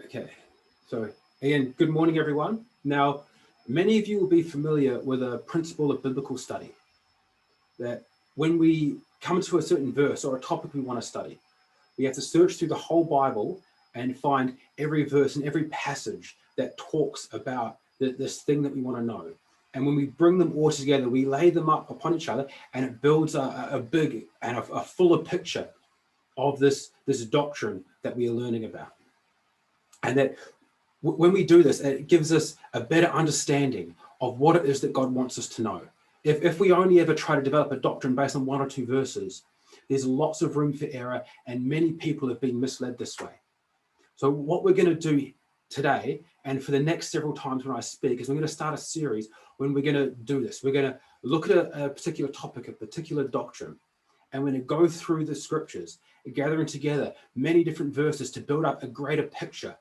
Okay, so again, good morning, everyone. Now, many of you will be familiar with a principle of biblical study, that when we come to a certain verse or a topic we want to study, we have to search through the whole Bible and find every verse and every passage that talks about this thing that we want to know. And when we bring them all together, we lay them up upon each other, and it builds a big and a fuller picture of this doctrine that we are learning about. And that when we do this, it gives us a better understanding of what it is that God wants us to know. If we only ever try to develop a doctrine based on one or two verses, there's lots of room for error, and many people have been misled this way. So what we're going to do today, and for the next several times when I speak, is we're going to start a series when we're going to do this. We're going to look at a particular topic, a particular doctrine, and we're going to go through the scriptures, gathering together many different verses to build up a greater picture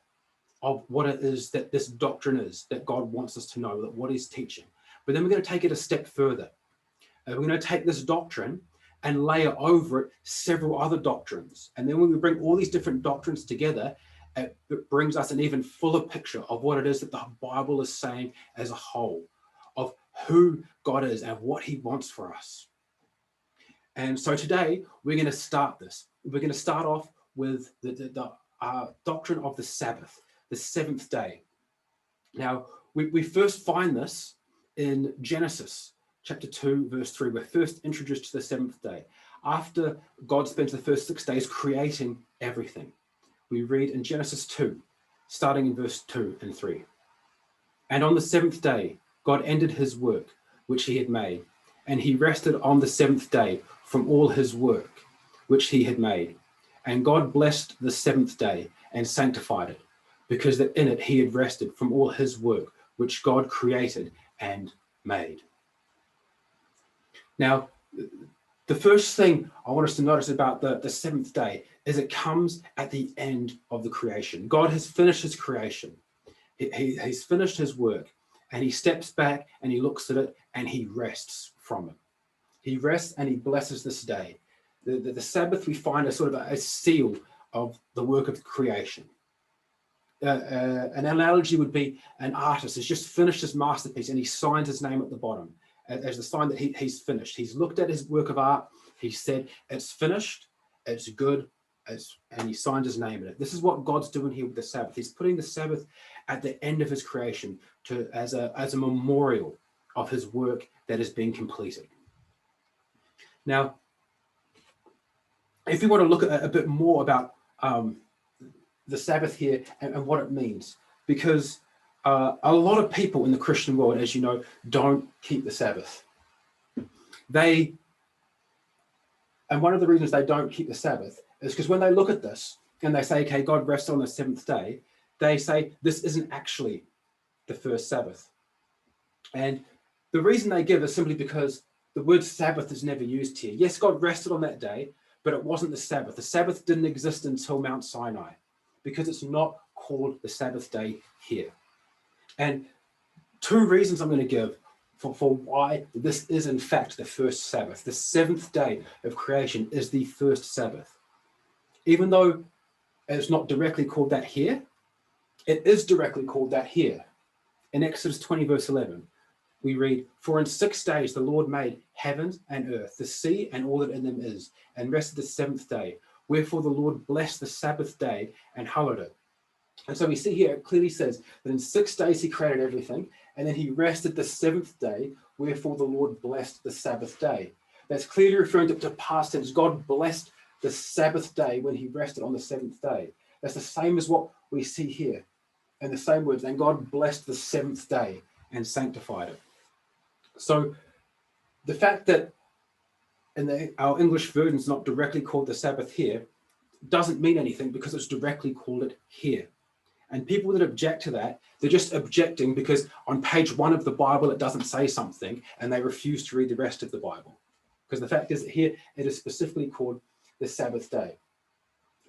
of what it is that this doctrine is, that God wants us to know, that what he's teaching. But then we're going to take it a step further. We're going to take this doctrine and layer over it several other doctrines. And then when we bring all these different doctrines together, it brings us an even fuller picture of what it is that the Bible is saying as a whole, of who God is and what he wants for us. And so today we're going to start this. We're going to start off with the doctrine of the Sabbath, the seventh day. Now, we first find this in Genesis chapter 2, verse 3. We're first introduced to the seventh day. After God spends the first 6 days creating everything, we read in Genesis 2, starting in verse 2 and 3. And on the seventh day, God ended his work, which he had made, and he rested on the seventh day from all his work, which he had made. And God blessed the seventh day and sanctified it, because that in it he had rested from all his work, which God created and made. Now, the first thing I want us to notice about the seventh day is it comes at the end of the creation. God has finished his creation. He's finished his work, and he steps back and he looks at it and he rests from it. He rests and he blesses this day. The Sabbath we find as sort of a seal of the work of creation. An analogy would be an artist has just finished his masterpiece and he signed his name at the bottom as the sign that he's finished. He's looked at his work of art. He said, it's finished, it's good, and he signed his name in it. This is what God's doing here with the Sabbath. He's putting the Sabbath at the end of his creation as a memorial of his work that is being completed. Now, if you want to look at a bit more about the Sabbath here and what it means, because a lot of people in the Christian world, as you know, don't keep the Sabbath. And one of the reasons they don't keep the Sabbath is because when they look at this and they say, okay, God rested on the seventh day, they say this isn't actually the first Sabbath. And the reason they give is simply because the word Sabbath is never used here. Yes, God rested on that day, but it wasn't the Sabbath. The Sabbath didn't exist until Mount Sinai, because it's not called the Sabbath day here. And two reasons I'm going to give for why this is in fact the first Sabbath. The seventh day of creation is the first Sabbath. Even though it's not directly called that here, it is directly called that here. In Exodus 20, verse 11, we read, "For in 6 days the Lord made heaven and earth, the sea and all that in them is, and rested the seventh day. Wherefore the Lord blessed the Sabbath day and hallowed it." And so we see here, it clearly says that in 6 days he created everything, and then he rested the seventh day, wherefore the Lord blessed the Sabbath day. That's clearly referring to past tense. God blessed the Sabbath day when he rested on the seventh day. That's the same as what we see here in the same words. And God blessed the seventh day and sanctified it. So the fact that in our English version is not directly called the Sabbath here doesn't mean anything, because it's directly called it here. And people that object to that, they're just objecting because on page 1 of the Bible it doesn't say something, and they refuse to read the rest of the Bible. Because the fact is that here it is specifically called the Sabbath day.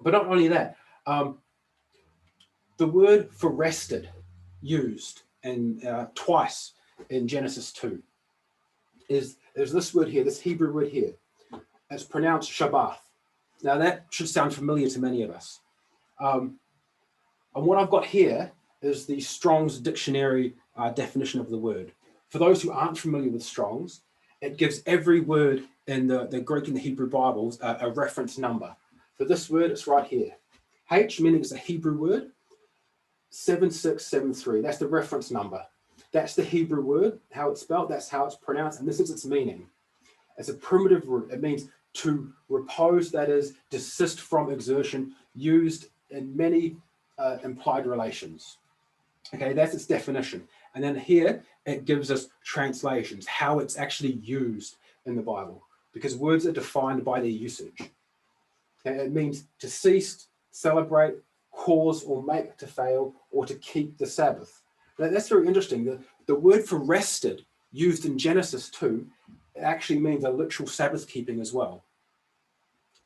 But not only that, the word for rested used twice in Genesis 2 is this word here, this Hebrew word here. It's pronounced Shabbath. Now that should sound familiar to many of us. And what I've got here is the Strong's Dictionary definition of the word. For those who aren't familiar with Strong's, it gives every word in the Greek and the Hebrew Bibles a reference number. For this word, it's right here. H, meaning it's a Hebrew word, 7673. That's the reference number. That's the Hebrew word, how it's spelled, that's how it's pronounced, and this is its meaning. It's a primitive root. It means to repose, that is, desist from exertion, used in many implied relations. Okay, that's its definition. And then here, it gives us translations, how it's actually used in the Bible, because words are defined by their usage. Okay, it means to cease, celebrate, cause or make to fail, or to keep the Sabbath. Now, that's very interesting. The word for rested, used in Genesis 2, it actually means a literal Sabbath keeping as well,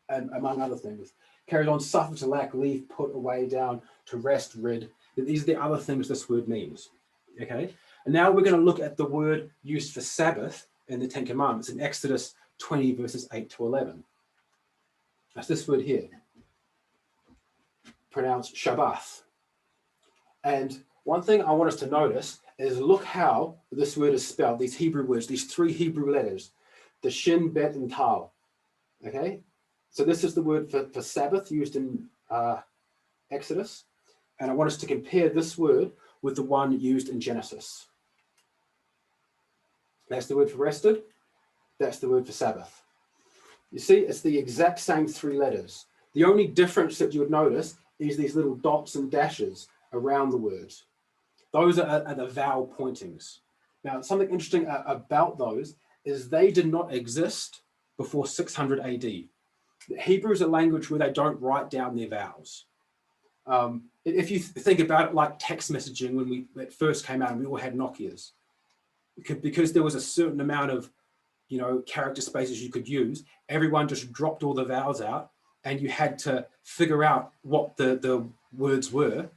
and among other things. Carries on, suffer to lack, leave, put away, down, to rest, rid. These are the other things this word means. Okay, and now we're going to look at the word used for Sabbath in the Ten Commandments in Exodus 20, verses 8 to 11. That's this word here, pronounced Shabbath. And one thing I want us to notice is look how this word is spelled, these Hebrew words, these three Hebrew letters, the Shin, Bet, and Tal. Okay, so this is the word for Sabbath used in Exodus. And I want us to compare this word with the one used in Genesis. That's the word for rested. That's the word for Sabbath. You see, it's the exact same three letters. The only difference that you would notice is these little dots and dashes around the words. Those are the vowel pointings. Now, something interesting about those is they did not exist before 600 AD. Hebrew is a language where they don't write down their vowels. If you think about it like text messaging, when it first came out and we all had Nokias, because there was a certain amount of character spaces you could use, everyone just dropped all the vowels out and you had to figure out what the words were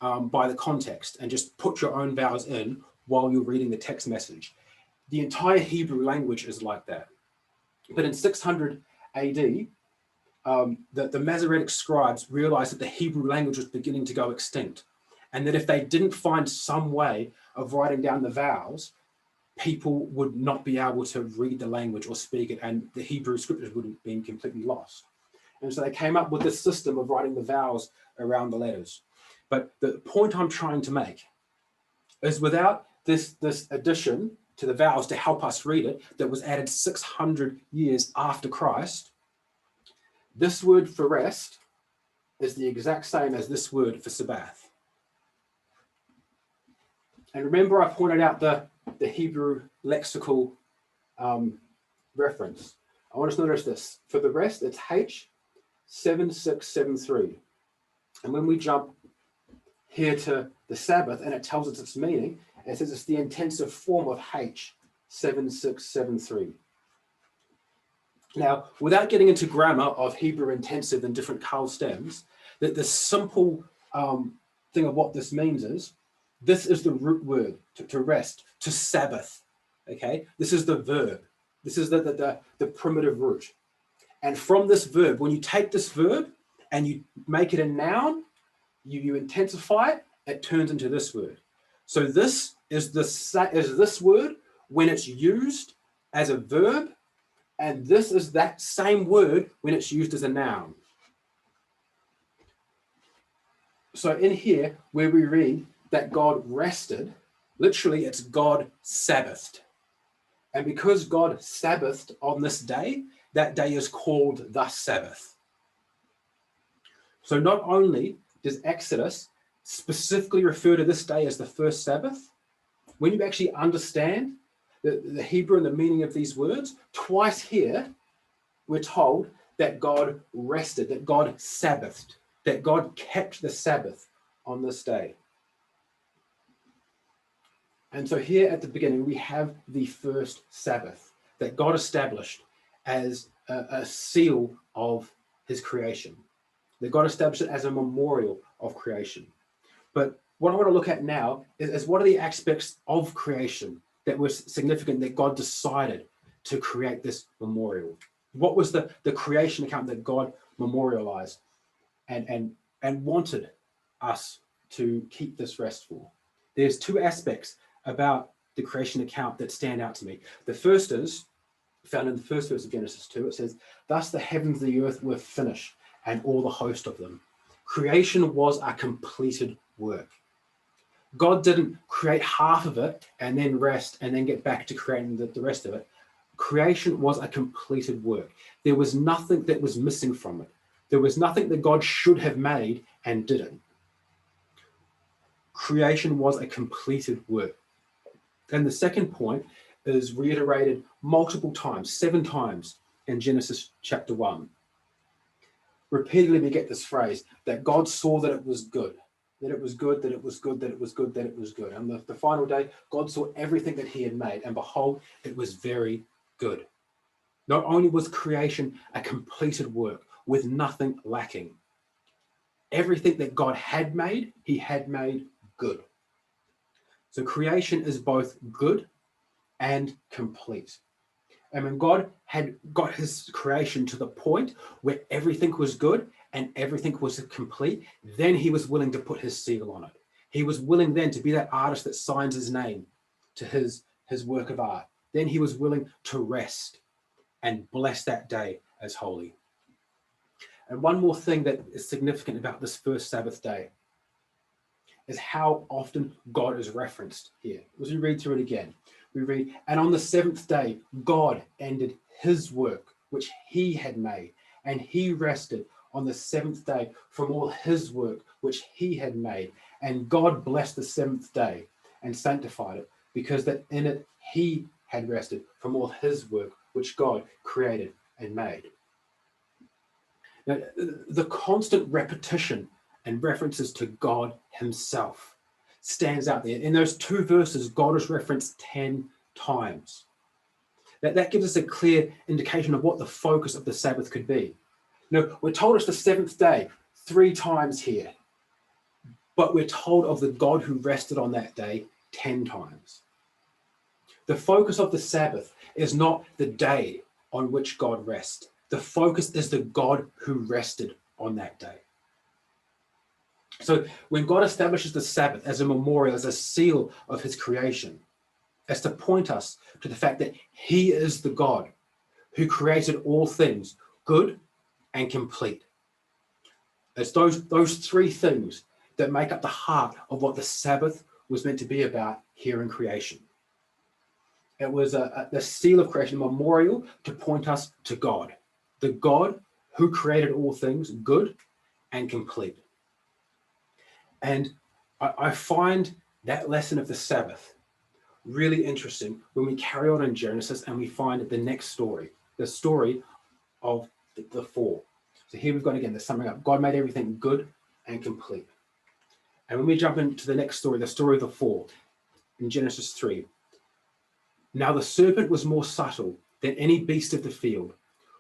by the context and just put your own vowels in while you're reading the text message. The entire Hebrew language is like that. But in 600 AD, the Masoretic scribes realized that the Hebrew language was beginning to go extinct, and that if they didn't find some way of writing down the vowels, people would not be able to read the language or speak it, and the Hebrew scriptures would have been completely lost. And so they came up with this system of writing the vowels around the letters. But the point I'm trying to make is without this addition to the vowels to help us read it, that was added 600 years after Christ, this word for rest is the exact same as this word for Sabbath. And remember, I pointed out the Hebrew lexical reference. I want us to notice this. For the rest, it's H 7673. And when we jump here to the Sabbath and it tells us its meaning, it says it's the intensive form of H 7673. Now, without getting into grammar of Hebrew intensive and different Carl stems, the simple thing of what this means is, this is the root word, to rest, to Sabbath, okay? This is the verb. This is the primitive root. And from this verb, when you take this verb and you make it a noun, you intensify it, it turns into this word. So this is this word when it's used as a verb, and this is that same word when it's used as a noun. So in here, where we read that God rested, literally it's God Sabbathed. And because God Sabbathed on this day, that day is called the Sabbath. So not only does Exodus specifically refer to this day as the first Sabbath, when you actually understand the Hebrew and the meaning of these words, twice here, we're told that God rested, that God Sabbathed, that God kept the Sabbath on this day. And so here at the beginning, we have the first Sabbath that God established as a seal of his creation, that God established it as a memorial of creation. But what I want to look at now is what are the aspects of creation that were significant that God decided to create this memorial? What was the creation account that God memorialized and wanted us to keep this restful. There's two aspects about the creation account that stand out to me. The first is found in the first verse of Genesis 2. It says, "Thus the heavens and the earth were finished, and all the host of them." Creation was a completed work. God didn't create half of it and then rest and then get back to creating the rest of it. Creation was a completed work. There was nothing that was missing from it. There was nothing that God should have made and didn't. Creation was a completed work. And the second point is reiterated multiple times, 7 times in Genesis chapter 1. Repeatedly we get this phrase that God saw that it was good, that it was good, that it was good, that it was good, that it was good. And the final day, God saw everything that he had made, and behold, it was very good. Not only was creation a completed work with nothing lacking, everything that God had made, he had made good. So creation is both good and complete. And when God had got his creation to the point where everything was good and everything was complete, then he was willing to put his seal on it. He was willing then to be that artist that signs his name to his work of art. Then he was willing to rest and bless that day as holy. And one more thing that is significant about this first Sabbath day is how often God is referenced here. As we read through it again, we read, "And on the 7th day, God ended his work, which he had made, and he rested on the 7th day from all his work, which he had made. And God blessed the 7th day and sanctified it, because that in it he had rested from all his work, which God created and made." Now, the constant repetition and references to God himself stands out there. In those 2 verses, God is referenced 10 times. That gives us a clear indication of what the focus of the Sabbath could be. We're told it's the 7th day 3 times here, but we're told of the God who rested on that day 10 times. The focus of the Sabbath is not the day on which God rests. The focus is the God who rested on that day. So when God establishes the Sabbath as a memorial, as a seal of his creation, as to point us to the fact that he is the God who created all things good and complete. It's those 3 things that make up the heart of what the Sabbath was meant to be about here in creation. It was the seal of creation, a memorial to point us to God, the God who created all things good and complete. And I find that lesson of the Sabbath really interesting when we carry on in Genesis and we find the next story, the story of the fall. So here we've got again the summing up. God made everything good and complete. And when we jump into the next story, the story of the fall in Genesis 3. "Now the serpent was more subtle than any beast of the field,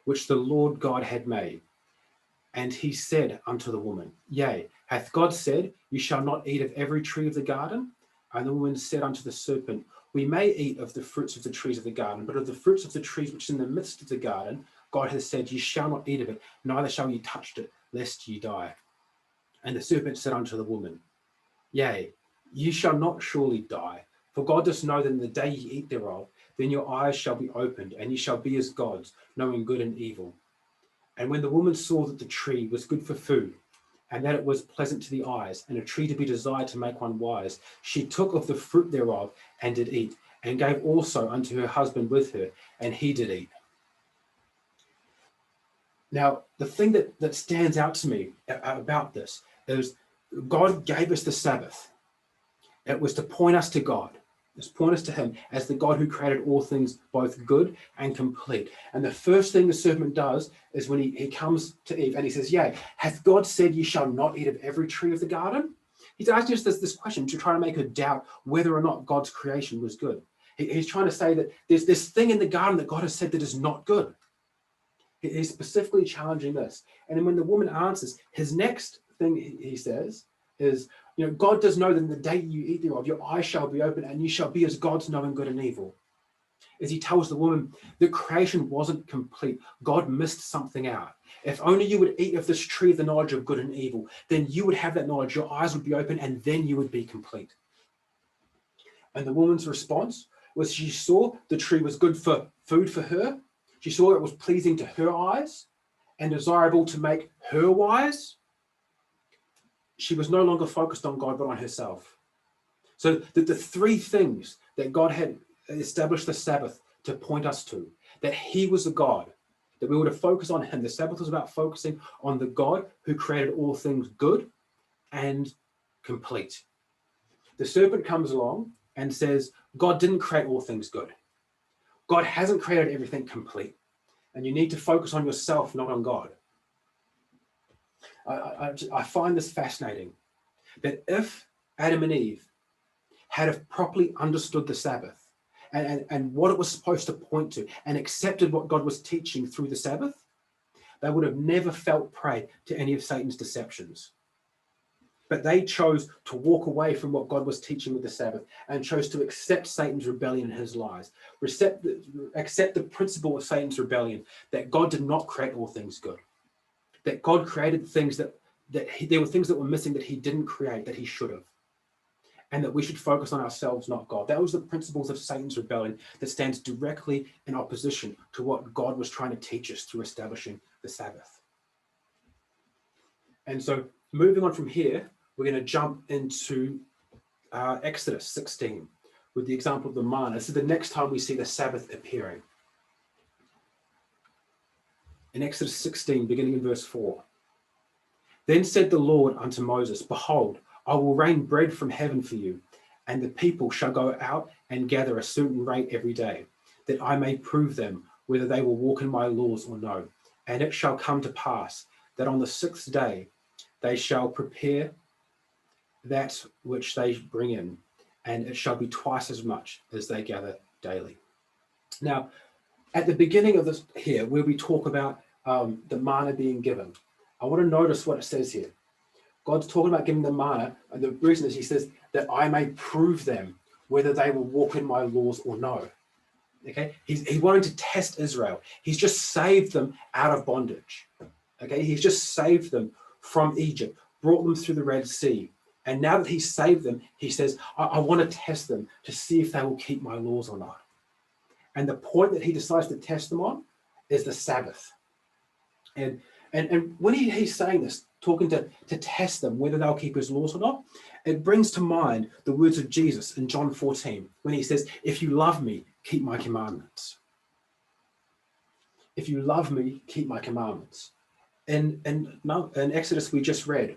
which the Lord God had made. And he said unto the woman, Yea, hath God said, You shall not eat of every tree of the garden? And the woman said unto the serpent, We may eat of the fruits of the trees of the garden, but of the fruits of the trees which in the midst of the garden, God has said, Ye shall not eat of it, neither shall ye touch it, lest ye die. And the serpent said unto the woman, Yea, ye shall not surely die, for God doth know that in the day ye eat thereof, then your eyes shall be opened, and ye shall be as gods, knowing good and evil. And when the woman saw that the tree was good for food, and that it was pleasant to the eyes, and a tree to be desired to make one wise, she took of the fruit thereof, and did eat, and gave also unto her husband with her, and he did eat." Now, the thing that stands out to me about this is God gave us the Sabbath. It was to point us to God. It's point us to him as the God who created all things, both good and complete. And the first thing the serpent does is when he comes to Eve and he says, Yea, hath God said ye shall not eat of every tree of the garden? He's asking us this question to try to make her doubt whether or not God's creation was good. He's trying to say that there's this thing in the garden that God has said that is not good. He's specifically challenging this. And then when the woman answers, his next thing he says is, God does know that in the day you eat thereof, your eyes shall be open, and you shall be as gods, knowing good and evil. As he tells the woman that creation wasn't complete. God missed something out. If only you would eat of this tree of the knowledge of good and evil, then you would have that knowledge, your eyes would be open, and then you would be complete. And the woman's response was she saw the tree was good for food for her. She saw it was pleasing to her eyes and desirable to make her wise. She was no longer focused on God, but on herself. So the three things that God had established the Sabbath to point us to, that he was the God, that we were to focus on him. The Sabbath was about focusing on the God who created all things good and complete. The serpent comes along and says, God didn't create all things good. God hasn't created everything complete. And you need to focus on yourself, not on God. I find this fascinating, that if Adam and Eve had have properly understood the Sabbath and what it was supposed to point to and accepted what God was teaching through the Sabbath, they would have never felt prey to any of Satan's deceptions. But they chose to walk away from what God was teaching with the Sabbath and chose to accept Satan's rebellion and his lies. Accept the principle of Satan's rebellion, that God did not create all things good. That God created things there were things that were missing that he didn't create, that he should have. And that we should focus on ourselves, not God. That was the principles of Satan's rebellion that stands directly in opposition to what God was trying to teach us through establishing the Sabbath. And so moving on from here, we're going to jump into Exodus 16 with the example of the manna. This is the next time we see the Sabbath appearing. In Exodus 16, beginning in verse 4. Then said the Lord unto Moses, Behold, I will rain bread from heaven for you, and the people shall go out and gather a certain rate every day, that I may prove them whether they will walk in my laws or no. And it shall come to pass that on the sixth day they shall prepare that which they bring in, and it shall be twice as much as they gather daily. Now, at the beginning of this here, where we talk about the manna being given, I want to notice what it says here. God's talking about giving the manna, and the reason is he says that I may prove them whether they will walk in my laws or no. Okay, he's wanting to test Israel. He's just saved them out of bondage. Okay, he's just saved them from Egypt, brought them through the Red Sea. And now that he's saved them, he says, I want to test them to see if they will keep my laws or not. And the point that he decides to test them on is the Sabbath. And when he's saying this, talking to test them, whether they'll keep his laws or not, it brings to mind the words of Jesus in John 14, when he says, if you love me, keep my commandments. If you love me, keep my commandments. In Exodus, we just read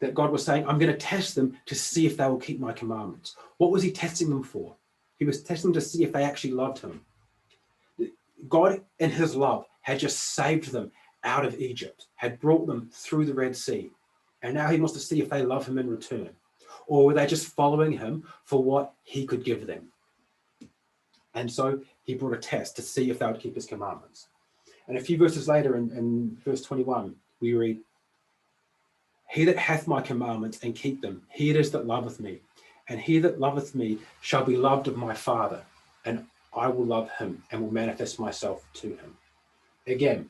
that God was saying, I'm going to test them to see if they will keep my commandments. What was he testing them for? He was testing them to see if they actually loved him. God, in his love, had just saved them out of Egypt, had brought them through the Red Sea. And now he wants to see if they love him in return. Or were they just following him for what he could give them? And so he brought a test to see if they would keep his commandments. And a few verses later in verse 21, we read, He that hath my commandments and keep them, he it is that loveth me. And he that loveth me shall be loved of my Father, and I will love him and will manifest myself to him. Again,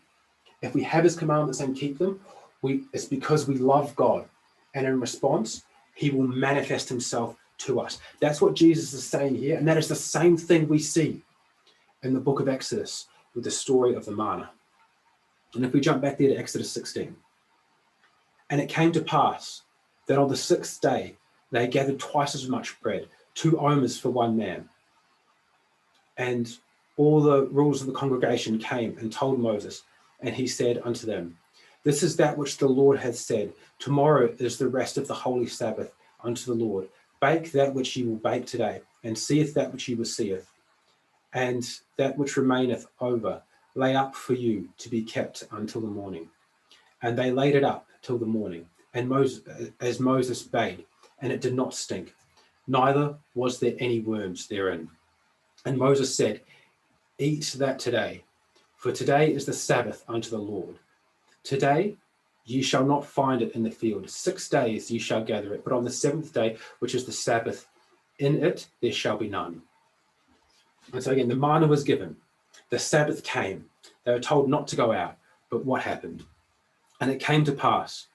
if we have his commandments and keep them, it's because we love God. And in response, he will manifest himself to us. That's what Jesus is saying here. And that is the same thing we see in the book of Exodus with the story of the manna. And if we jump back there to Exodus 16. And it came to pass that on the sixth day, they gathered twice as much bread, 2 omers for one man. And all the rulers of the congregation came and told Moses, and he said unto them, This is that which the Lord hath said. Tomorrow is the rest of the holy Sabbath unto the Lord. Bake that which ye will bake today, and seeth that which ye will seeth. And that which remaineth over, lay up for you to be kept until the morning. And they laid it up till the morning, and as Moses bade, and it did not stink, neither was there any worms therein. And Moses said, Eat that today, for today is the Sabbath unto the Lord. Today ye shall not find it in the field. 6 days ye shall gather it, but on the 7th day, which is the Sabbath, in it there shall be none. And so again, the manna was given. The Sabbath came. They were told not to go out. But what happened? And it came to pass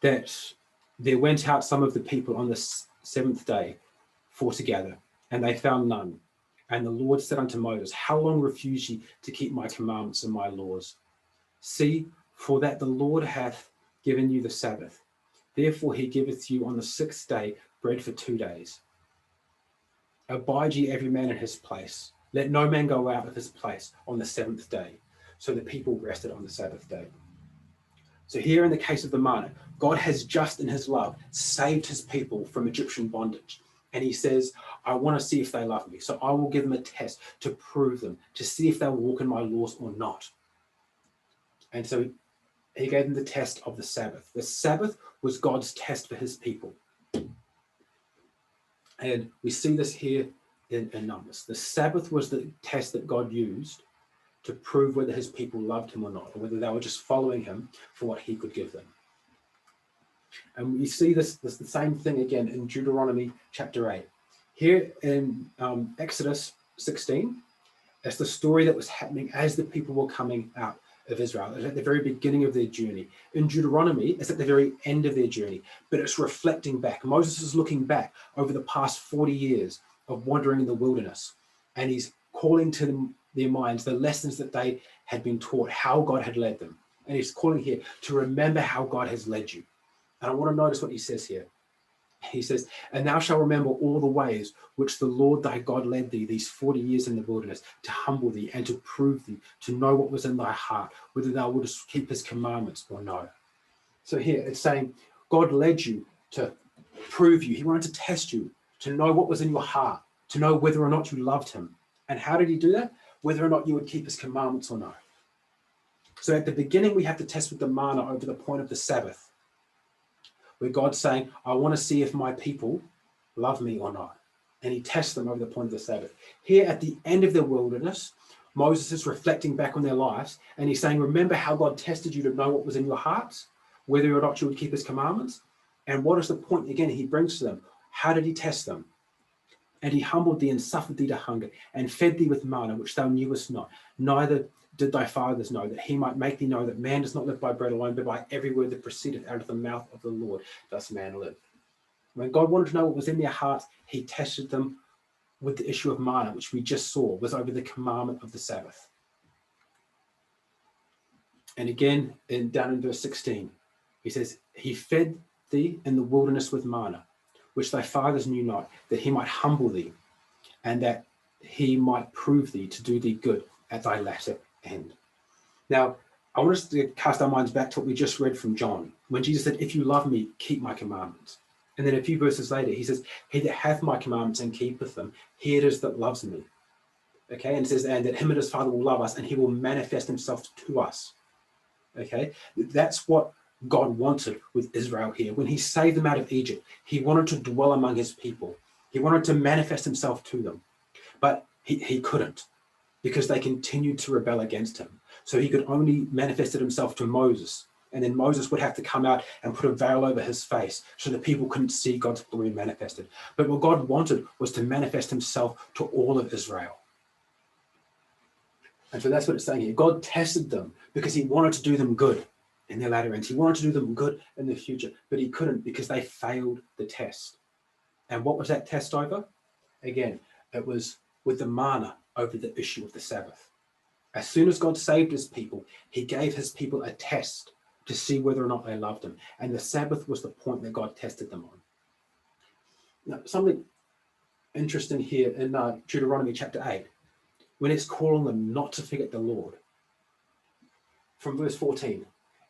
that there went out some of the people on the seventh day for to gather, and they found none. And the Lord said unto Moses, how long refuse ye to keep my commandments and my laws? See, for that the Lord hath given you the Sabbath. Therefore he giveth you on the sixth day bread for 2 days. Abide ye every man in his place. Let no man go out of his place on the seventh day. So the people rested on the Sabbath day. So here in the case of the manna, God has just in his love saved his people from Egyptian bondage. And he says, I want to see if they love me. So I will give them a test to prove them, to see if they'll walk in my laws or not. And so he gave them the test of the Sabbath. The Sabbath was God's test for his people. And we see this here in Numbers. The Sabbath was the test that God used to prove whether his people loved him or not, or whether they were just following him for what he could give them. And we see this the same thing again in Deuteronomy chapter 8. Here in Exodus 16, that's the story that was happening as the people were coming out of Israel. It's at the very beginning of their journey. In Deuteronomy, it's at the very end of their journey, but it's reflecting back. Moses is looking back over the past 40 years of wandering in the wilderness, and he's calling to them, their minds the lessons that they had been taught, how God had led them. And he's calling here to remember how God has led you. And I want to notice what he says here. He says, and thou shalt remember all the ways which the Lord thy God led thee these 40 years in the wilderness, to humble thee and to prove thee, to know what was in thy heart, whether thou wouldest keep his commandments or no. So here it's saying God led you to prove you. He wanted to test you, to know what was in your heart, to know whether or not you loved him. And how did he do that? Whether or not you would keep his commandments or no. So at the beginning, we have to test with the manna over the point of the Sabbath, where God's saying, I want to see if my people love me or not. And he tests them over the point of the Sabbath. Here at the end of the wilderness, Moses is reflecting back on their lives, and he's saying, remember how God tested you to know what was in your hearts, whether or not you would keep his commandments. And what is the point, again, he brings to them? How did he test them? And he humbled thee and suffered thee to hunger, and fed thee with manna, which thou knewest not, neither did thy fathers know, that he might make thee know that man does not live by bread alone, but by every word that proceedeth out of the mouth of the Lord does man live. When God wanted to know what was in their hearts, he tested them with the issue of manna, which we just saw was over the commandment of the Sabbath. And again, down in verse 16, he says, he fed thee in the wilderness with manna, which thy fathers knew not, that he might humble thee, and that he might prove thee to do thee good at thy latter end. Now, I want us to cast our minds back to what we just read from John, when Jesus said, if you love me, keep my commandments. And then a few verses later, he says, he that hath my commandments and keepeth them, he it is that loves me. Okay, and it says, and that him and his Father will love us, and he will manifest himself to us. Okay, that's what God wanted with Israel here. When he saved them out of Egypt, he wanted to dwell among his people. He wanted to manifest himself to them. But he couldn't, because they continued to rebel against him. So he could only manifest himself to Moses. And then Moses would have to come out and put a veil over his face so that people couldn't see God's glory manifested. But what God wanted was to manifest himself to all of Israel. And so that's what it's saying here. God tested them because he wanted to do them good in their latter ends. He wanted to do them good in the future, but he couldn't because they failed the test. And what was that test over? Again, it was with the manna over the issue of the Sabbath. As soon as God saved his people, he gave his people a test to see whether or not they loved him. And the Sabbath was the point that God tested them on. Now, something interesting here in Deuteronomy chapter 8, when it's calling them not to forget the Lord. From verse 14,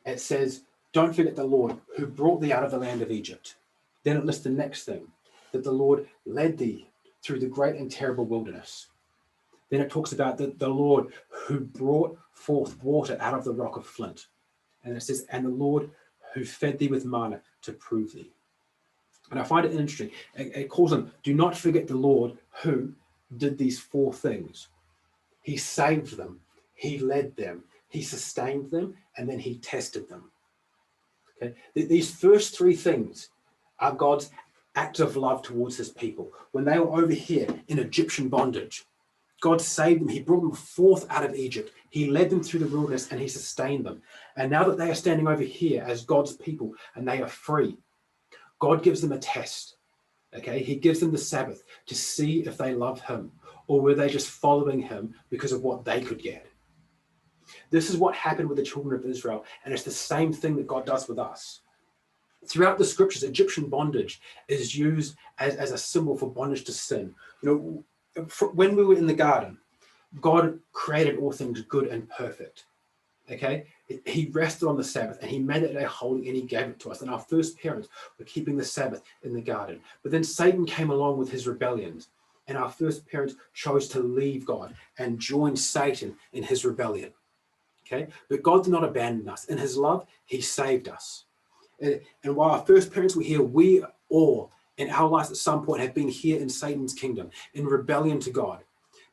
it says, don't forget the Lord who brought thee out of the land of Egypt. Then it lists the next thing, that the Lord led thee through the great and terrible wilderness. Then it talks about the Lord who brought forth water out of the rock of flint. And it says, and the Lord who fed thee with manna to prove thee. And I find it interesting. It calls them, do not forget the Lord who did these four things. He saved them. He led them. He sustained them. And then he tested them. Okay? These first three things are God's act of love towards his people. When they were over here in Egyptian bondage, God saved them. He brought them forth out of Egypt. He led them through the wilderness and he sustained them. And now that they are standing over here as God's people and they are free, God gives them a test. Okay, he gives them the Sabbath to see if they love him or were they just following him because of what they could get. This is what happened with the children of Israel, and it's the same thing that God does with us. Throughout the scriptures, Egyptian bondage is used as a symbol for bondage to sin. When we were in the garden, God created all things good and perfect. Okay, he rested on the Sabbath and he made that day holy and he gave it to us. And our first parents were keeping the Sabbath in the garden. But then Satan came along with his rebellions, and our first parents chose to leave God and join Satan in his rebellion. Okay, but God did not abandon us. In his love, he saved us. And while our first parents were here, we all in our lives at some point have been here in Satan's kingdom, in rebellion to God.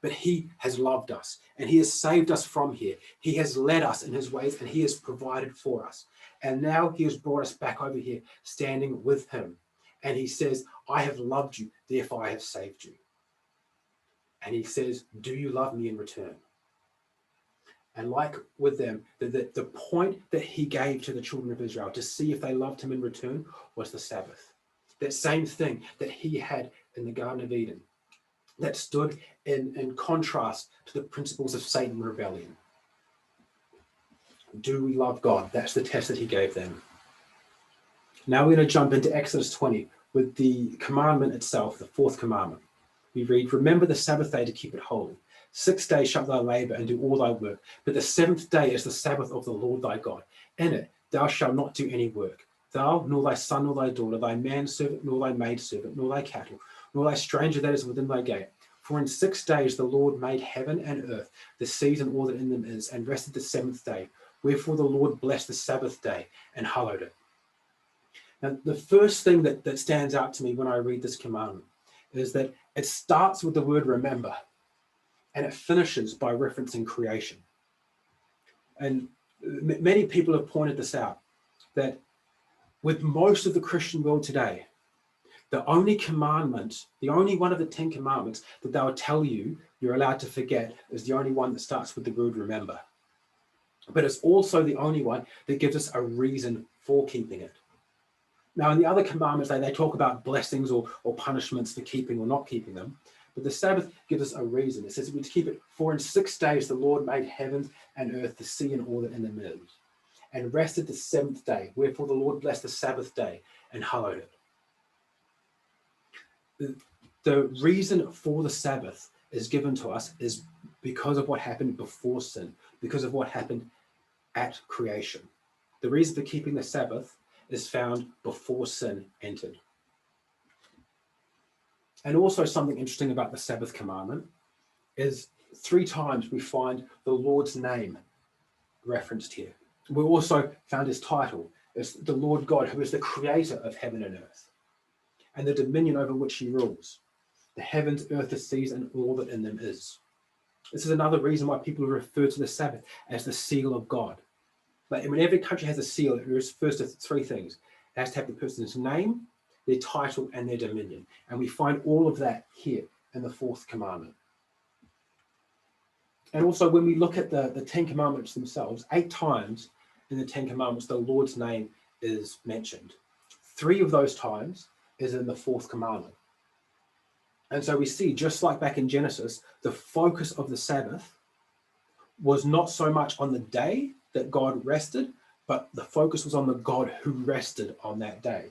But he has loved us and he has saved us from here. He has led us in his ways and he has provided for us. And now he has brought us back over here, standing with him. And he says, I have loved you, therefore I have saved you. And he says, do you love me in return? And like with them, the point that he gave to the children of Israel to see if they loved him in return was the Sabbath. That same thing that he had in the Garden of Eden, that stood in contrast to the principles of Satan rebellion. Do we love God? That's the test that he gave them. Now we're going to jump into Exodus 20 with the commandment itself, the fourth commandment. We read, remember the Sabbath day to keep it holy. 6 days shalt thou labor and do all thy work, but the seventh day is the Sabbath of the Lord thy God. In it thou shalt not do any work, thou, nor thy son, nor thy daughter, thy manservant, nor thy maidservant, nor thy cattle, nor thy stranger that is within thy gate. For in 6 days the Lord made heaven and earth, the seas and all that in them is, and rested the seventh day. Wherefore the Lord blessed the Sabbath day and hallowed it. Now, the first thing that stands out to me when I read this commandment is that it starts with the word remember, and it finishes by referencing creation. And many people have pointed this out, that with most of the Christian world today, the only commandment, the only one of the 10 commandments that they'll tell you you're allowed to forget is the only one that starts with the word remember. But it's also the only one that gives us a reason for keeping it. Now, in the other commandments, they talk about blessings or punishments for keeping or not keeping them. But the Sabbath gives us a reason. It says we're to keep it. For in 6 days the Lord made heaven and earth, the sea and all that in them is, and rested the seventh day. Wherefore the Lord blessed the Sabbath day and hallowed it. The reason for the Sabbath is given to us is because of what happened before sin, because of what happened at creation. The reason for keeping the Sabbath is found before sin entered. And also something interesting about the Sabbath commandment is 3 times we find the Lord's name referenced here. We also found his title as the Lord God, who is the creator of heaven and earth, and the dominion over which he rules, the heavens, earth, the seas, and all that in them is. This is another reason why people refer to the Sabbath as the seal of God. Like when every country has a seal, it refers to 3 things. It has to have the person's name, their title, and their dominion. And we find all of that here in the 4th commandment. And also when we look at the 10 commandments themselves, 8 times in the 10 commandments, the Lord's name is mentioned. 3 of those times is in the 4th commandment. And so we see, just like back in Genesis, the focus of the Sabbath was not so much on the day that God rested, but the focus was on the God who rested on that day.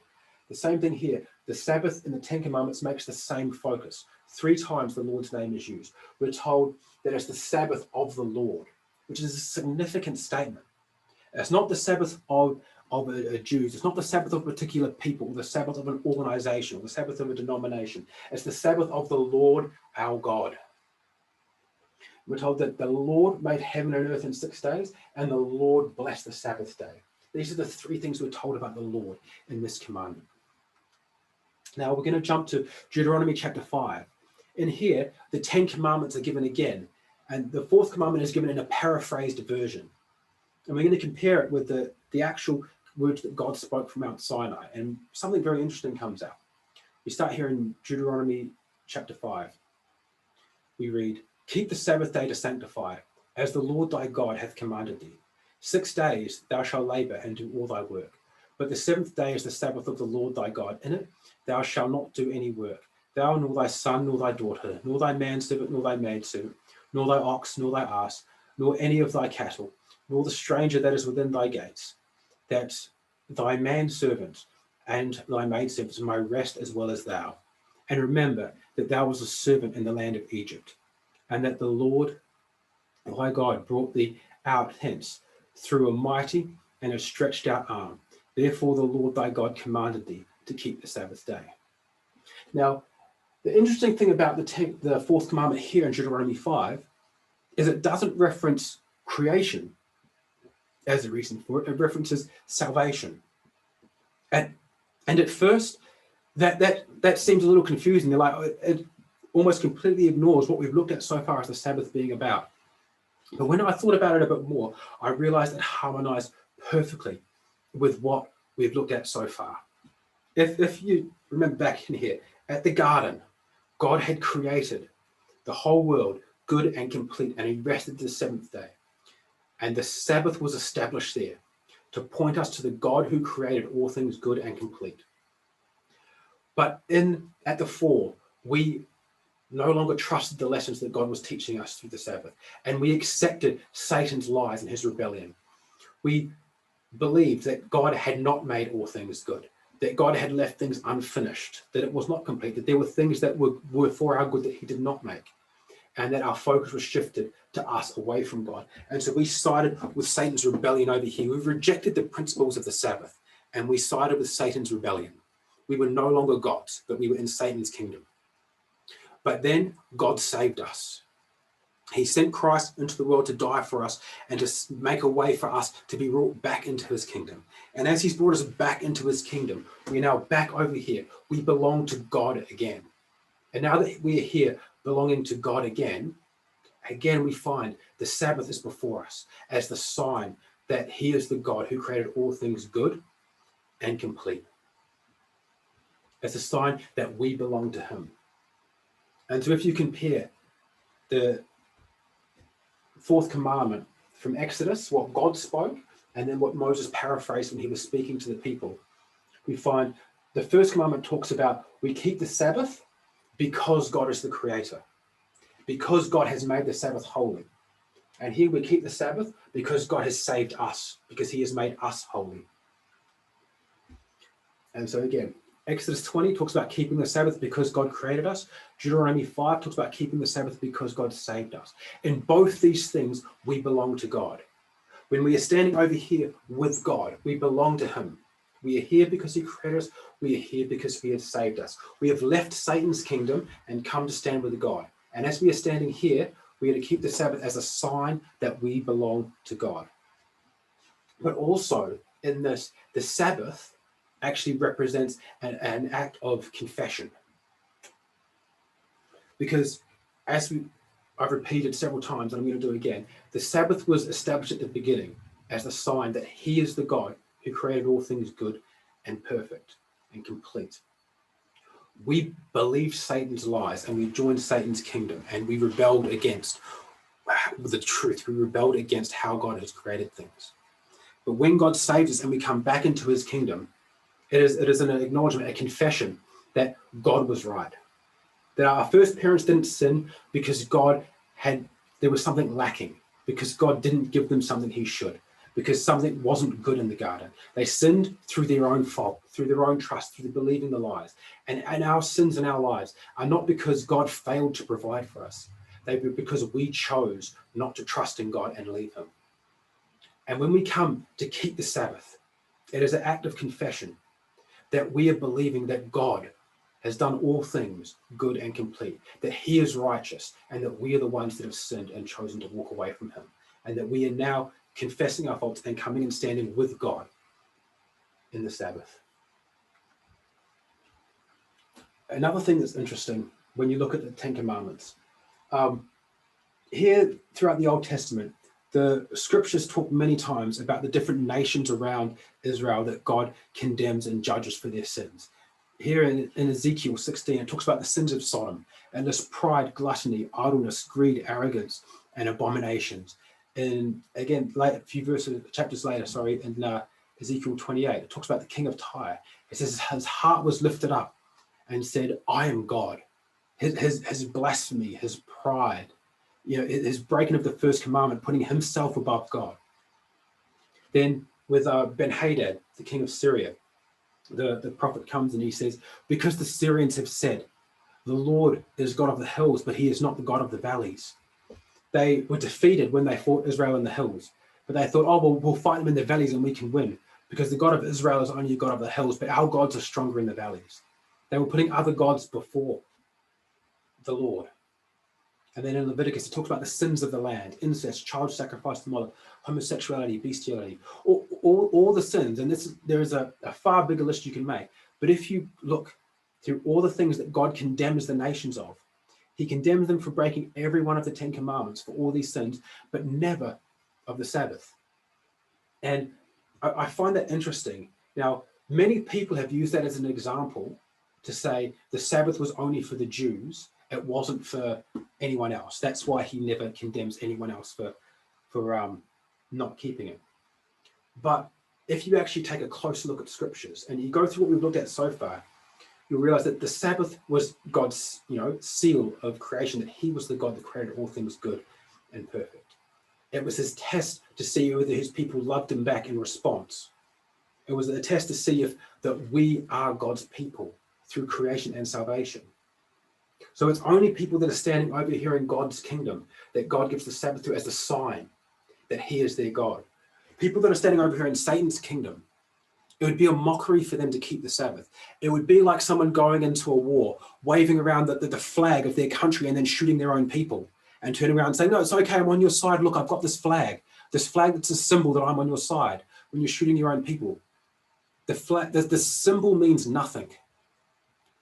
The same thing here. The Sabbath in the 10 commandments makes the same focus. 3 times the Lord's name is used. We're told that it's the Sabbath of the Lord, which is a significant statement. It's not the Sabbath of Jews. It's not the Sabbath of a particular people, or the Sabbath of an organization, or the Sabbath of a denomination. It's the Sabbath of the Lord, our God. We're told that the Lord made heaven and earth in 6 days, and the Lord blessed the Sabbath day. These are the 3 things we're told about the Lord in this commandment. Now we're going to jump to Deuteronomy chapter 5. In here, the 10 commandments are given again, and the 4th commandment is given in a paraphrased version. And we're going to compare it with the actual words that God spoke from Mount Sinai, and something very interesting comes out. We start here in Deuteronomy chapter 5. We read, Keep the Sabbath day to sanctify it, as the Lord thy God hath commanded thee. 6 days thou shalt labour and do all thy work. But the 7th day is the Sabbath of the Lord thy God. In it thou shalt not do any work, thou, nor thy son, nor thy daughter, nor thy manservant, nor thy maidservant, nor thy ox, nor thy ass, nor any of thy cattle, nor the stranger that is within thy gates, that thy manservant and thy maidservant may rest as well as thou. And remember that thou wast a servant in the land of Egypt, and that the Lord thy God brought thee out hence through a mighty and a stretched out arm. Therefore the Lord thy God commanded thee to keep the Sabbath day. Now, the interesting thing about the fourth commandment here in Deuteronomy 5 is it doesn't reference creation as a reason for it. It references salvation. And at first, that seems a little confusing. They're like, it almost completely ignores what we've looked at so far as the Sabbath being about. But when I thought about it a bit more, I realized it harmonized perfectly with what we've looked at so far. If you remember back in here, at the garden, God had created the whole world good and complete, and he rested the 7th day. And the Sabbath was established there to point us to the God who created all things good and complete. But at the fall, we no longer trusted the lessons that God was teaching us through the Sabbath, and we accepted Satan's lies and his rebellion. We believed that God had not made all things good, that God had left things unfinished, that it was not complete, that there were things that were for our good that he did not make, and that our focus was shifted to us away from God. And so we sided with Satan's rebellion over here. We rejected the principles of the Sabbath, and we sided with Satan's rebellion. We were no longer God's, but we were in Satan's kingdom. But then God saved us. He sent Christ into the world to die for us and to make a way for us to be brought back into his kingdom. And as he's brought us back into his kingdom, we're now back over here. We belong to God again. And now that we are here belonging to God again we find the Sabbath is before us as the sign that he is the God who created all things good and complete. As a sign that we belong to him. And so if you compare the fourth commandment from Exodus, what God spoke, and then what Moses paraphrased when he was speaking to the people, we find the first commandment talks about we keep the Sabbath because God is the creator, because God has made the Sabbath holy. And here we keep the Sabbath because God has saved us, because he has made us holy. And so again, Exodus 20 talks about keeping the Sabbath because God created us. Deuteronomy 5 talks about keeping the Sabbath because God saved us. In both these things, we belong to God. When we are standing over here with God, we belong to him. We are here because he created us. We are here because he has saved us. We have left Satan's kingdom and come to stand with God. And as we are standing here, we are to keep the Sabbath as a sign that we belong to God. But also in this, the Sabbath actually represents an act of confession. Because as I've repeated several times, and I'm going to do it again, the Sabbath was established at the beginning as a sign that he is the God who created all things good and perfect and complete. We believed Satan's lies and we joined Satan's kingdom and we rebelled against the truth. We rebelled against how God has created things. But when God saves us and we come back into his kingdom, it is an acknowledgement, a confession that God was right. That our first parents didn't sin because there was something lacking, because God didn't give them something he should, because something wasn't good in the garden. They sinned through their own fault, through their own trust, through believing the lies. And our sins in our lives are not because God failed to provide for us. They were because we chose not to trust in God and leave him. And when we come to keep the Sabbath, it is an act of confession that we are believing that God has done all things good and complete, that he is righteous, and that we are the ones that have sinned and chosen to walk away from him, and that we are now confessing our faults and coming and standing with God in the Sabbath. Another thing that's interesting when you look at the Ten Commandments, here throughout the Old Testament, the scriptures talk many times about the different nations around Israel that God condemns and judges for their sins. here in Ezekiel 16, it talks about the sins of Sodom and this pride, gluttony, idleness, greed, arrogance, and abominations. And again, a few chapters later, in Ezekiel 28, it talks about the king of Tyre. It says his heart was lifted up and said, I am God. His blasphemy, his pride, his breaking of the first commandment, putting himself above God. Then with Ben-Hadad, the king of Syria, the prophet comes and he says, because the Syrians have said, the Lord is God of the hills, but he is not the God of the valleys. They were defeated when they fought Israel in the hills, but they thought, oh, well, we'll fight them in the valleys and we can win, because the God of Israel is only God of the hills, but our gods are stronger in the valleys. They were putting other gods before the Lord. And then in Leviticus, it talks about the sins of the land: incest, child sacrifice to Moloch, homosexuality, bestiality, all the sins. And there is a far bigger list you can make. But if you look through all the things that God condemns the nations of, he condemns them for breaking every one of the 10 commandments for all these sins, but never of the Sabbath. And I find that interesting. Now, many people have used that as an example to say the Sabbath was only for the Jews. It wasn't for anyone else. That's why he never condemns anyone else for not keeping it. But if you actually take a closer look at scriptures and you go through what we've looked at so far, you'll realize that the Sabbath was God's, seal of creation, that he was the God that created all things good and perfect. It was his test to see whether his people loved him back in response. It was a test to see if that we are God's people through creation and salvation. So it's only people that are standing over here in God's kingdom that God gives the Sabbath to as a sign that he is their God. People that are standing over here in Satan's kingdom, it would be a mockery for them to keep the Sabbath. It would be like someone going into a war, waving around the flag of their country and then shooting their own people, and turning around and saying, no, it's okay, I'm on your side. Look, I've got this flag that's a symbol that I'm on your side, when you're shooting your own people. The symbol means nothing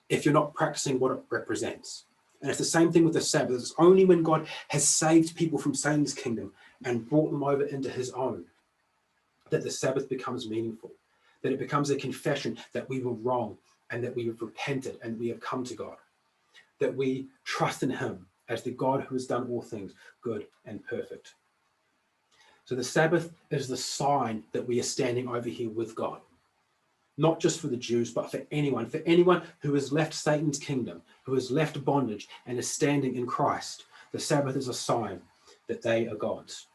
if you're not practicing what it represents. And it's the same thing with the Sabbath. It's only when God has saved people from Satan's kingdom and brought them over into his own that the Sabbath becomes meaningful, that it becomes a confession that we were wrong and that we have repented and we have come to God, that we trust in him as the God who has done all things good and perfect. So the Sabbath is the sign that we are standing over here with God. Not just for the Jews, but for anyone who has left Satan's kingdom, who has left bondage and is standing in Christ. The Sabbath is a sign that they are God's.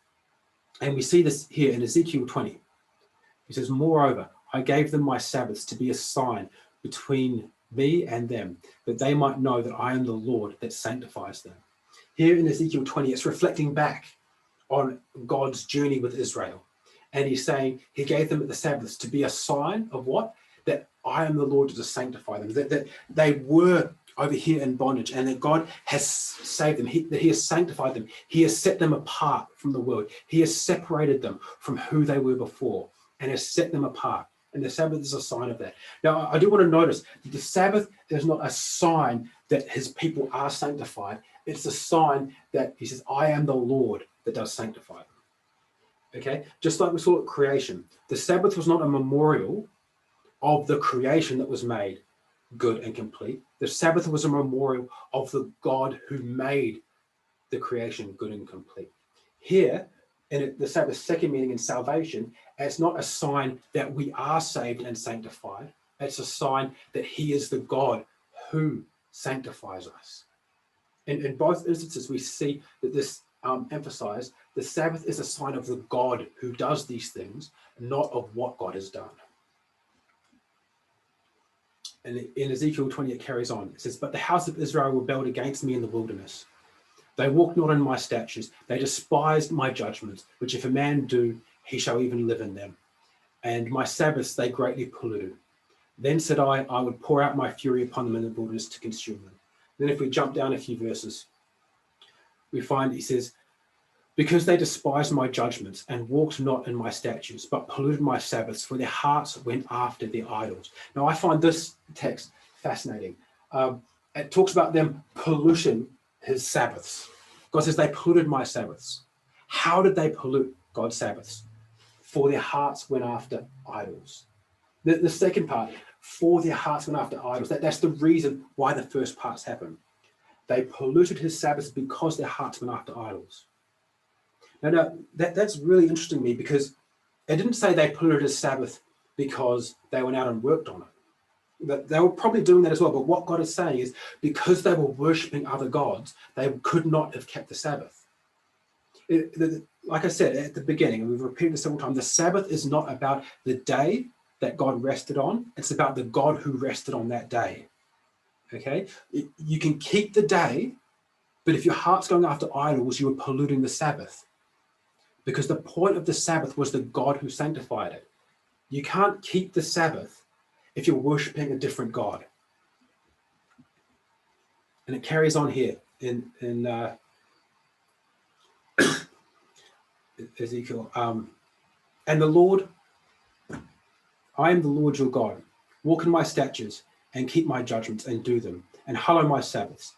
And we see this here in Ezekiel 20. He says, moreover, I gave them my Sabbaths to be a sign between me and them, that they might know that I am the Lord that sanctifies them. Here in Ezekiel 20, it's reflecting back on God's journey with Israel. And he's saying he gave them the Sabbaths to be a sign of what? That I am the Lord to sanctify them. That they were over here in bondage and that God has saved them, that he has sanctified them. He has set them apart from the world. He has separated them from who they were before and has set them apart. And the Sabbath is a sign of that. Now, I do want to notice that the Sabbath is not a sign that his people are sanctified. It's a sign that he says, I am the Lord that does sanctify them. Okay, just like we saw at creation, the Sabbath was not a memorial of the creation that was made good and complete. The Sabbath was a memorial of the God who made the creation good and complete. Here, in the Sabbath's second meaning in salvation, it's not a sign that we are saved and sanctified. It's a sign that he is the God who sanctifies us. And in both instances, we see that this emphasized, the Sabbath is a sign of the God who does these things, not of what God has done. And in Ezekiel 20, it carries on. It says, but the house of Israel rebelled against me in the wilderness. They walked not in my statutes. They despised my judgments, which if a man do, he shall even live in them. And my Sabbaths they greatly polluted. Then said I would pour out my fury upon them in the wilderness to consume them. Then if we jump down a few verses, we find he says, because they despised my judgments and walked not in my statutes, but polluted my Sabbaths, for their hearts went after their idols. Now, I find this text fascinating. It talks about them polluting his Sabbaths. God says they polluted my Sabbaths. How did they pollute God's Sabbaths? For their hearts went after idols. The second part, for their hearts went after idols. That's the reason why the first parts happen. They polluted his Sabbath because their hearts went after idols. Now that's really interesting to me, because it didn't say they polluted his Sabbath because they went out and worked on it. That they were probably doing that as well, but what God is saying is because they were worshipping other gods, they could not have kept the Sabbath. Like I said at the beginning, and we've repeated this several times, the Sabbath is not about the day that God rested on, it's about the God who rested on that day. Okay? You can keep the day, but if your heart's going after idols, you are polluting the Sabbath. Because the point of the Sabbath was the God who sanctified it. You can't keep the Sabbath if you're worshipping a different God. And it carries on here in Ezekiel. And the Lord, I am the Lord your God. Walk in my statutes and keep my judgments and do them, and hallow my Sabbaths.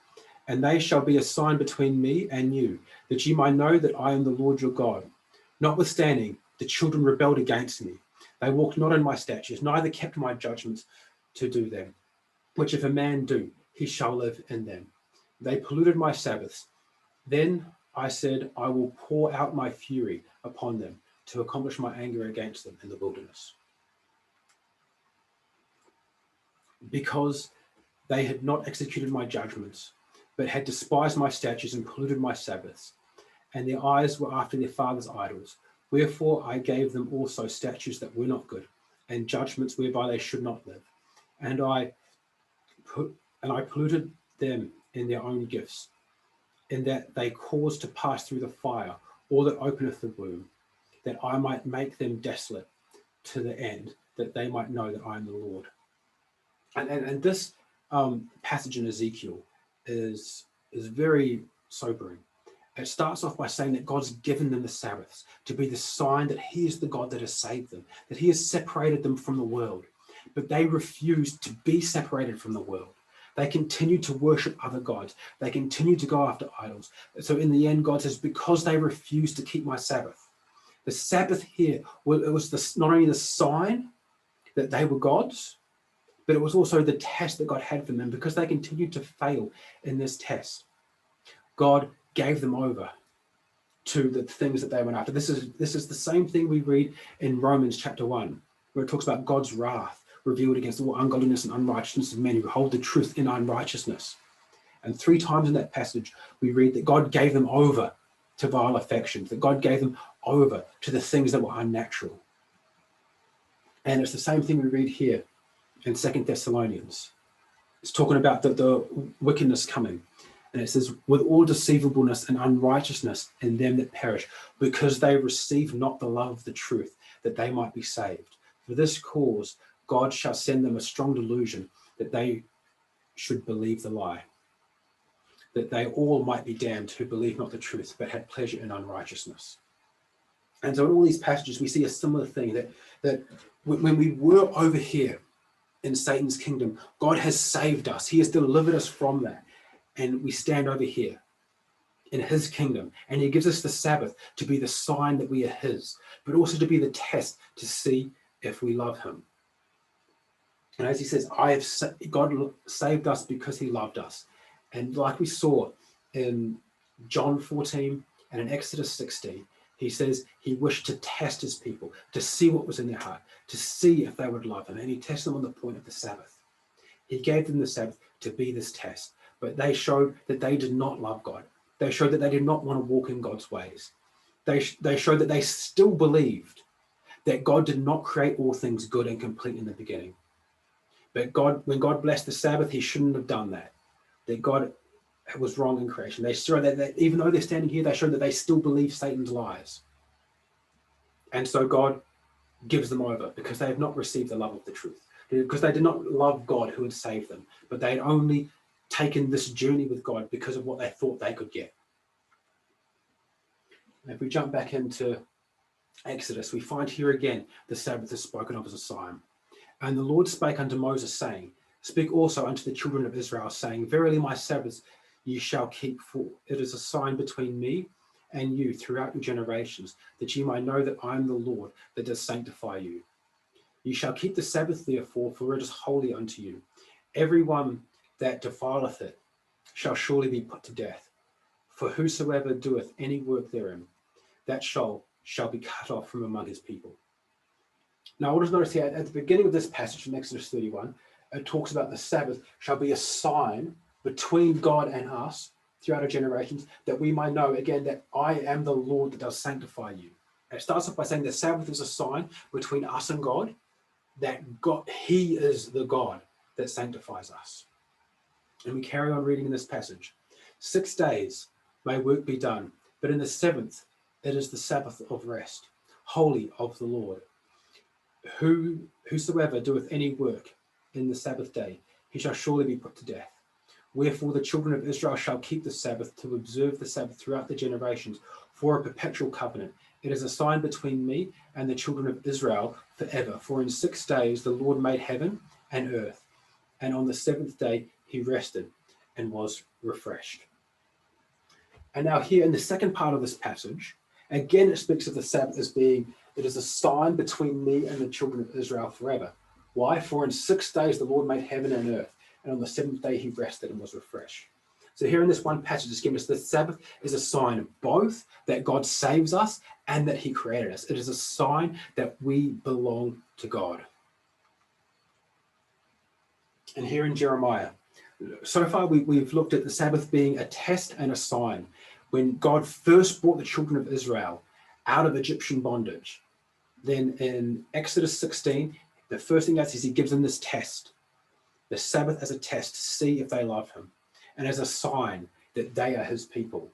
And they shall be a sign between me and you, that ye might know that I am the Lord your God. Notwithstanding, the children rebelled against me. They walked not in my statutes, neither kept my judgments to do them. Which if a man do, he shall live in them. They polluted my Sabbaths. Then I said, I will pour out my fury upon them to accomplish my anger against them in the wilderness. Because they had not executed my judgments, but had despised my statutes and polluted my Sabbaths, and their eyes were after their fathers' idols. Wherefore I gave them also statutes that were not good, and judgments whereby they should not live. And I polluted them in their own gifts, in that they caused to pass through the fire, or that openeth the womb, that I might make them desolate to the end, that they might know that I am the Lord. And this passage in Ezekiel is very sobering. It starts off by saying that God's given them the Sabbaths to be the sign that he is the God that has saved them, that he has separated them from the world. But they refused to be separated from the world. They continued to worship other gods. They continued to go after idols. So in the end, God says, because they refused to keep my Sabbath. The Sabbath here, well, it was not only the sign that they were gods, but it was also the test that God had for them. Because they continued to fail in this test, God gave them over to the things that they went after. This is the same thing we read in Romans chapter 1, where it talks about God's wrath revealed against all ungodliness and unrighteousness of men who hold the truth in unrighteousness. And 3 times in that passage, we read that God gave them over to vile affections, that God gave them over to the things that were unnatural. And it's the same thing we read here in 2 Thessalonians. It's talking about the wickedness coming. And it says, with all deceivableness and unrighteousness in them that perish, because they receive not the love of the truth, that they might be saved. For this cause, God shall send them a strong delusion, that they should believe the lie, that they all might be damned who believe not the truth, but had pleasure in unrighteousness. And so in all these passages, we see a similar thing, that when we were over here in Satan's kingdom, God has saved us. He has delivered us from that. And we stand over here in his kingdom, and he gives us the Sabbath to be the sign that we are his, but also to be the test to see if we love him. And as he says, God saved us because he loved us. And like we saw in John 14 and in Exodus 16, he says he wished to test his people, to see what was in their heart, to see if they would love him. And he tested them on the point of the Sabbath. He gave them the Sabbath to be this test. But they showed that they did not love God. They showed that they did not want to walk in God's ways. They showed that they still believed that God did not create all things good and complete in the beginning. But when God blessed the Sabbath, he shouldn't have done that. That God was wrong in creation. They showed that even though they're standing here, they showed that they still believe Satan's lies. And so God gives them over because they have not received the love of the truth. Because they did not love God who had saved them, but they had only taken this journey with God because of what they thought they could get. And if we jump back into Exodus, we find here again the Sabbath is spoken of as a sign. And the Lord spake unto Moses, saying, Speak also unto the children of Israel, saying, Verily my Sabbaths ye shall keep, for it is a sign between me and you throughout your generations, that ye might know that I am the Lord that does sanctify you. You shall keep the Sabbath, therefore, for it is holy unto you. Every one that defileth it shall surely be put to death. For whosoever doeth any work therein, that shall be cut off from among his people. Now, I want to notice here at the beginning of this passage in Exodus 31, it talks about the Sabbath shall be a sign between God and us throughout our generations, that we might know again that I am the Lord that does sanctify you. And it starts off by saying the Sabbath is a sign between us and God, that God, He is the God that sanctifies us. And we carry on reading in this passage. 6 days may work be done, but in the seventh it is the Sabbath of rest, holy of the Lord. Whosoever doeth any work in the Sabbath day, he shall surely be put to death. Wherefore the children of Israel shall keep the Sabbath, to observe the Sabbath throughout the generations, for a perpetual covenant. It is a sign between me and the children of Israel forever. For in 6 days the Lord made heaven and earth, and on the seventh day he rested and was refreshed. And now here in the second part of this passage, again it speaks of the Sabbath as being, it is a sign between me and the children of Israel forever. Why? For in 6 days the Lord made heaven and earth, and on the seventh day he rested and was refreshed. So here in this one passage, it's given us the Sabbath is a sign of both that God saves us and that he created us. It is a sign that we belong to God. And here in Jeremiah, so far we've looked at the Sabbath being a test and a sign. When God first brought the children of Israel out of Egyptian bondage, then in Exodus 16, the first thing that is he gives them this test, the Sabbath as a test to see if they love him, and as a sign that they are his people.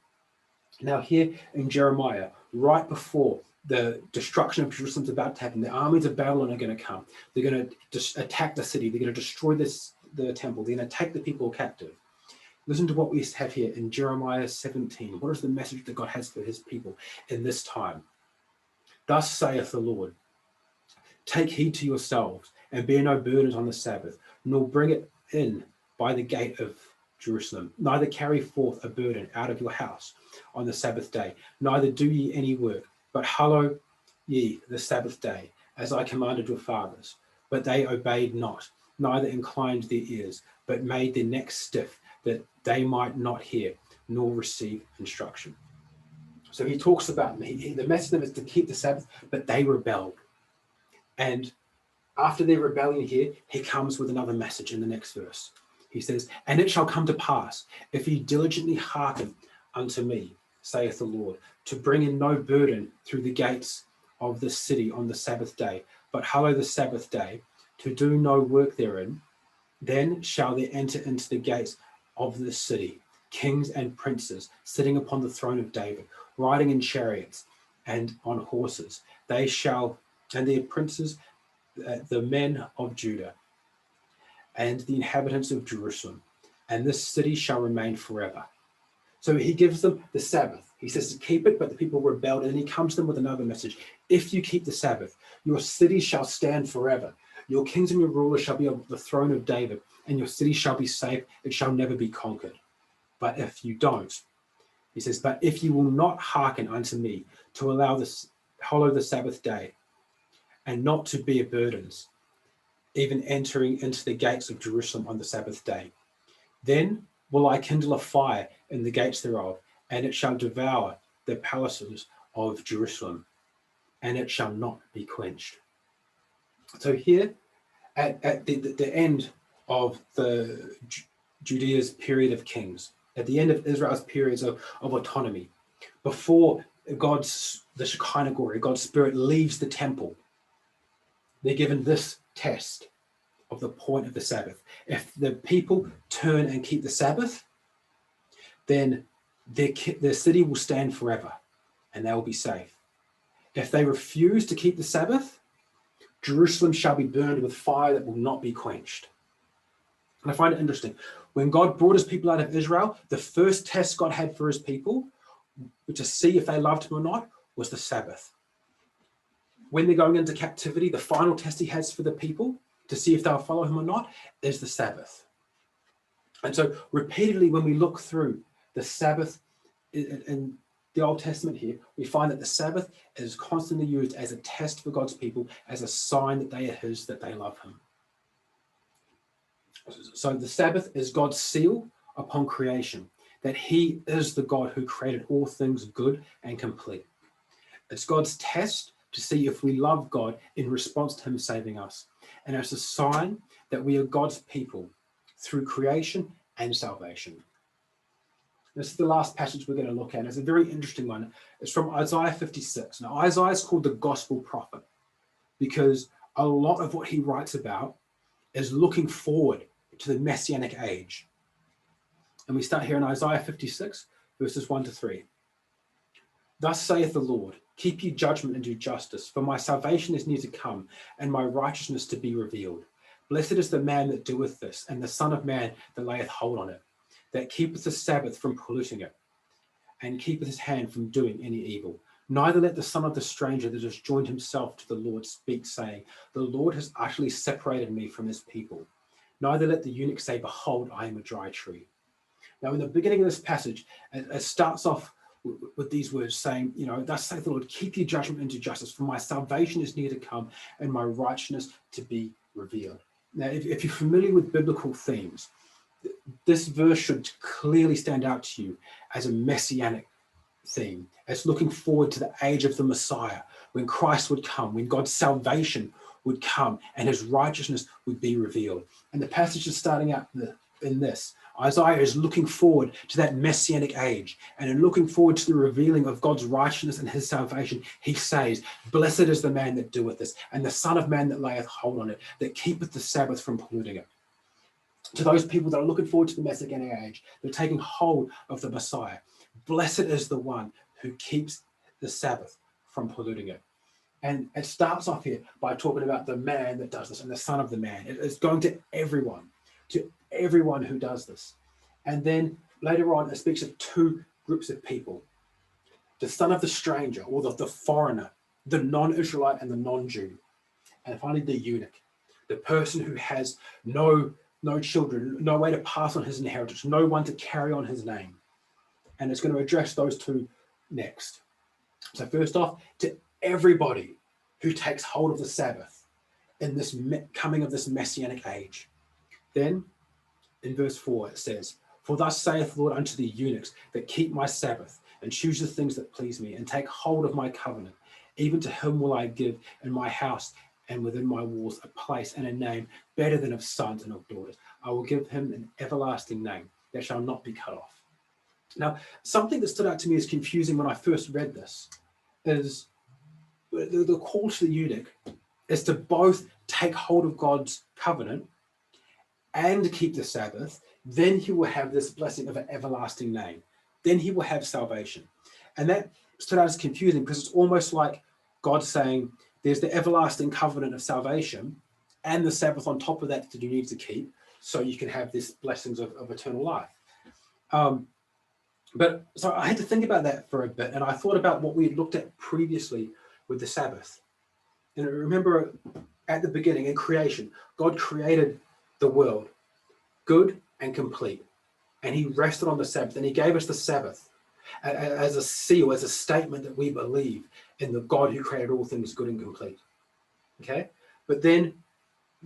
Now here in Jeremiah, right before the destruction of Jerusalem is about to happen, the armies of Babylon are going to come. They're going to attack the city. They're going to destroy the temple. They're going to take the people captive. Listen to what we have here in Jeremiah 17. What is the message that God has for his people in this time? Thus saith the Lord, take heed to yourselves, and bear no burdens on the Sabbath, nor bring it in by the gate of Jerusalem. Neither carry forth a burden out of your house on the Sabbath day, neither do ye any work, but hallow ye the Sabbath day, as I commanded your fathers. But they obeyed not, neither inclined their ears, but made their necks stiff, that they might not hear, nor receive instruction. So he talks about the message of them is to keep the Sabbath, but they rebelled. And after their rebellion here, he comes with another message in the next verse. He says, and it shall come to pass, if ye diligently hearken unto me, saith the Lord, to bring in no burden through the gates of this city on the Sabbath day, but hallow the Sabbath day, to do no work therein, then shall there enter into the gates of this city kings and princes sitting upon the throne of David, riding in chariots and on horses. They shall, and their princes, the men of Judah, and the inhabitants of Jerusalem, and this city shall remain forever. So he gives them the Sabbath. He says to keep it, but the people rebelled, and he comes to them with another message. If you keep the Sabbath, your city shall stand forever. Your kings and your rulers shall be on the throne of David, and your city shall be safe. It shall never be conquered. But if you don't, he says, but if you will not hearken unto me to allow this, hallow the Sabbath day, and not to bear burdens, even entering into the gates of Jerusalem on the Sabbath day, then will I kindle a fire in the gates thereof, and it shall devour the palaces of Jerusalem, and it shall not be quenched. So here, at the end of the Judea's period of kings, at the end of Israel's periods of autonomy, before the Shekinah glory, God's Spirit leaves the temple, they're given this test of the point of the Sabbath. If the people turn and keep the Sabbath, then their city will stand forever and they will be safe. If they refuse to keep the Sabbath, Jerusalem shall be burned with fire that will not be quenched. And I find it interesting. When God brought his people out of Israel, the first test God had for his people to see if they loved him or not was the Sabbath. When they're going into captivity, the final test he has for the people to see if they'll follow him or not is the Sabbath. And so repeatedly when we look through the Sabbath the Old Testament here, we find that the Sabbath is constantly used as a test for God's people, as a sign that they are his, that they love him. So the Sabbath is God's seal upon creation, that he is the God who created all things good and complete. It's God's test to see if we love God in response to him saving us. And it's a sign that we are God's people through creation and salvation. This is the last passage we're going to look at. It's a very interesting one. It's from Isaiah 56. Now, Isaiah is called the gospel prophet because a lot of what he writes about is looking forward to the messianic age. And we start here in Isaiah 56, verses 1 to 3. Thus saith the Lord, keep ye judgment and do justice, for my salvation is near to come, and my righteousness to be revealed. Blessed is the man that doeth this, and the Son of Man that layeth hold on it, that keepeth the Sabbath from polluting it, and keepeth his hand from doing any evil. Neither let the son of the stranger that has joined himself to the Lord speak, saying, the Lord has utterly separated me from his people. Neither let the eunuch say, behold, I am a dry tree. Now, in the beginning of this passage, it starts off with these words saying, thus saith the Lord, keep your judgment and do justice, for my salvation is near to come, and my righteousness to be revealed. Now, if you're familiar with biblical themes, this verse should clearly stand out to you as a messianic theme. It's looking forward to the age of the Messiah, when Christ would come, when God's salvation would come, and his righteousness would be revealed. And the passage is starting out in this. Isaiah is looking forward to that messianic age, and in looking forward to the revealing of God's righteousness and his salvation, he says, blessed is the man that doeth this, and the Son of Man that layeth hold on it, that keepeth the Sabbath from polluting it. To those people that are looking forward to the messianic age, they're taking hold of the Messiah. Blessed is the one who keeps the Sabbath from polluting it. And it starts off here by talking about the man that does this and the Son of the Man. It's going to everyone who does this. And then later on, it speaks of two groups of people: the son of the stranger, or the foreigner, the non-Israelite and the non-Jew. And finally, the eunuch, the person who has no children, no way to pass on his inheritance, no one to carry on his name. And it's going to address those two next. So first off, to everybody who takes hold of the Sabbath in this coming of this messianic age. Then in verse 4 it says, for thus saith the Lord unto the eunuchs that keep my Sabbath, and choose the things that please me, and take hold of my covenant, even to him will I give in my house and within my walls a place and a name better than of sons and of daughters. I will give him an everlasting name that shall not be cut off. Now, something that stood out to me as confusing when I first read this is the call to the eunuch is to both take hold of God's covenant and keep the Sabbath. Then he will have this blessing of an everlasting name. Then he will have salvation. And that stood out as confusing because it's almost like God saying, there's the everlasting covenant of salvation and the Sabbath on top of that you need to keep so you can have these blessings of eternal life. But so I had to think about that for a bit, and I thought about what we had looked at previously with the Sabbath. And I remember at the beginning in creation, God created the world good and complete, and he rested on the Sabbath, and he gave us the Sabbath as a seal, as a statement that we believe in the God who created all things good and complete. Okay? But then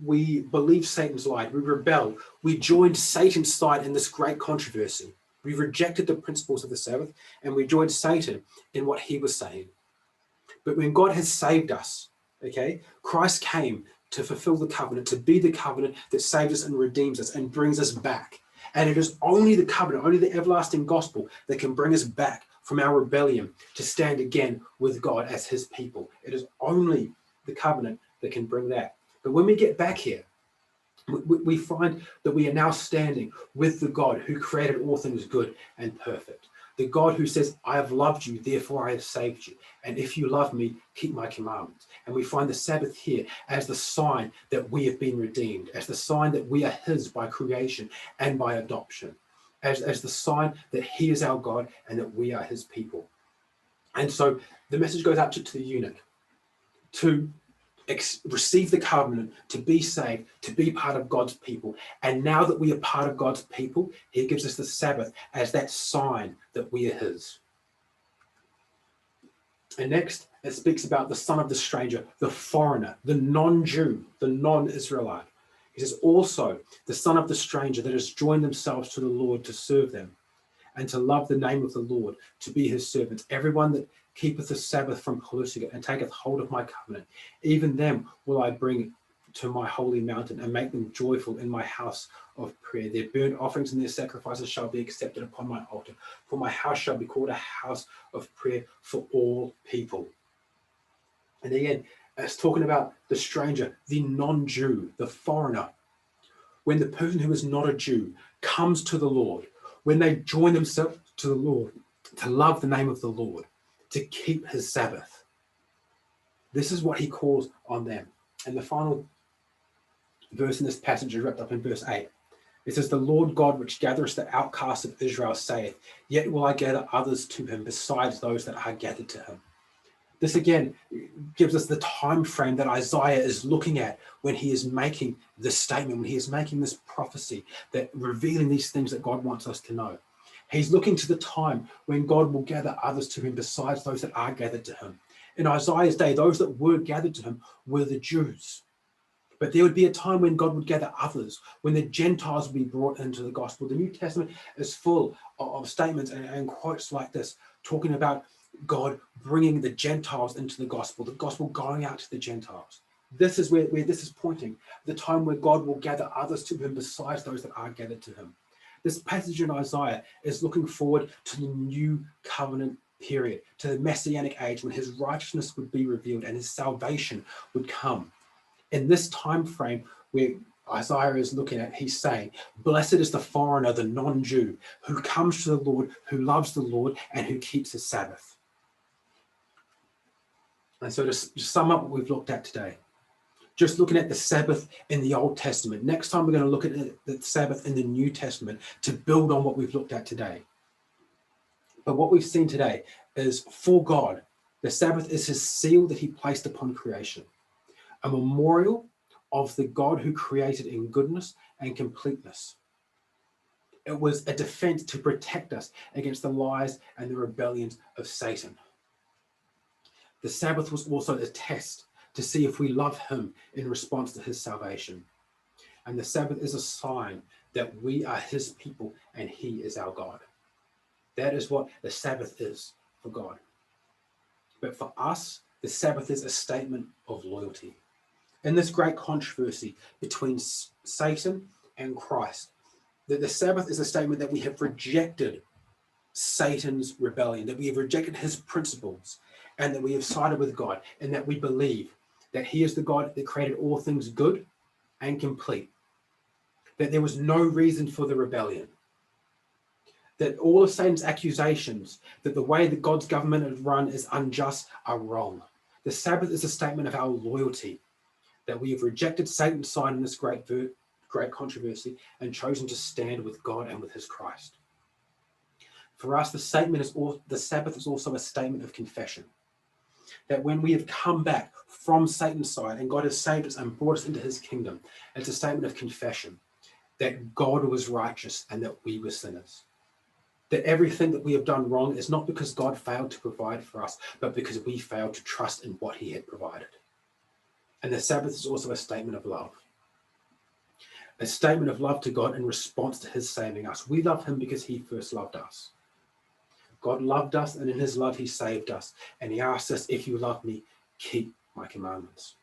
we believe Satan's lie. We rebel. We joined Satan's side in this great controversy. We rejected the principles of the Sabbath, and we joined Satan in what he was saying. But when God has saved us, okay, Christ came to fulfill the covenant, to be the covenant that saves us and redeems us and brings us back. And it is only the covenant, only the everlasting gospel that can bring us back from our rebellion to stand again with God as his people. It is only the covenant that can bring that. But when we get back here, we find that we are now standing with the God who created all things good and perfect. The God who says, I have loved you, therefore I have saved you. And if you love me, keep my commandments. And we find the Sabbath here as the sign that we have been redeemed, as the sign that we are his by creation and by adoption, as the sign that he is our God and that we are his people. And so the message goes out to the eunuch to receive the covenant, to be saved, to be part of God's people. And now that we are part of God's people, he gives us the Sabbath as that sign that we are his. And next, it speaks about the son of the stranger, the foreigner, the non-Jew, the non-Israelite. He says, also the son of the stranger that has joined themselves to the Lord to serve them and to love the name of the Lord, to be his servants. Everyone that keepeth the Sabbath from polluting it and taketh hold of my covenant, even them will I bring to my holy mountain and make them joyful in my house of prayer. Their burnt offerings and their sacrifices shall be accepted upon my altar, for my house shall be called a house of prayer for all people. And again, it's talking about the stranger, the non-Jew, the foreigner. When the person who is not a Jew comes to the Lord, when they join themselves to the Lord, to love the name of the Lord, to keep his Sabbath, this is what he calls on them. And the final verse in this passage is wrapped up in verse 8. It says, the Lord God which gathereth the outcasts of Israel saith, yet will I gather others to him besides those that are gathered to him. This again gives us the time frame that Isaiah is looking at when he is making this statement, when he is making this prophecy, that revealing these things that God wants us to know. He's looking to the time when God will gather others to him besides those that are gathered to him. In Isaiah's day, those that were gathered to him were the Jews. But there would be a time when God would gather others, when the Gentiles would be brought into the gospel. The New Testament is full of statements and quotes like this, talking about God bringing the Gentiles into the gospel going out to the Gentiles. This is where this is pointing, the time where God will gather others to him besides those that are gathered to him. This passage in Isaiah is looking forward to the new covenant period, to the Messianic age when his righteousness would be revealed and his salvation would come. In this time frame where Isaiah is looking at, he's saying, blessed is the foreigner, the non-Jew, who comes to the Lord, who loves the Lord, and who keeps his Sabbath. And so to sum up what we've looked at today, just looking at the Sabbath in the Old Testament. Next time we're going to look at the Sabbath in the New Testament to build on what we've looked at today. But what we've seen today is, for God, the Sabbath is his seal that he placed upon creation, a memorial of the God who created in goodness and completeness. It was a defense to protect us against the lies and the rebellions of Satan. The Sabbath was also a test to see if we love him in response to his salvation. And the Sabbath is a sign that we are his people and he is our God. That is what the Sabbath is for God. But for us, the Sabbath is a statement of loyalty. In this great controversy between Satan and Christ, that the Sabbath is a statement that we have rejected Satan's rebellion, that we have rejected his principles, and that we have sided with God, and that we believe that he is the God that created all things good and complete, that there was no reason for the rebellion, that all of Satan's accusations that the way that God's government is run is unjust are wrong. The Sabbath is a statement of our loyalty, that we have rejected Satan's side in this great controversy and chosen to stand with God and with his Christ. For us, the Sabbath is also a statement of confession. That when we have come back from Satan's side and God has saved us and brought us into his kingdom, it's a statement of confession that God was righteous and that we were sinners. That everything that we have done wrong is not because God failed to provide for us, but because we failed to trust in what he had provided. And the Sabbath is also a statement of love. A statement of love to God in response to his saving us. We love him because he first loved us. God loved us, and in his love he saved us. And he asked us, if you love me, keep my commandments.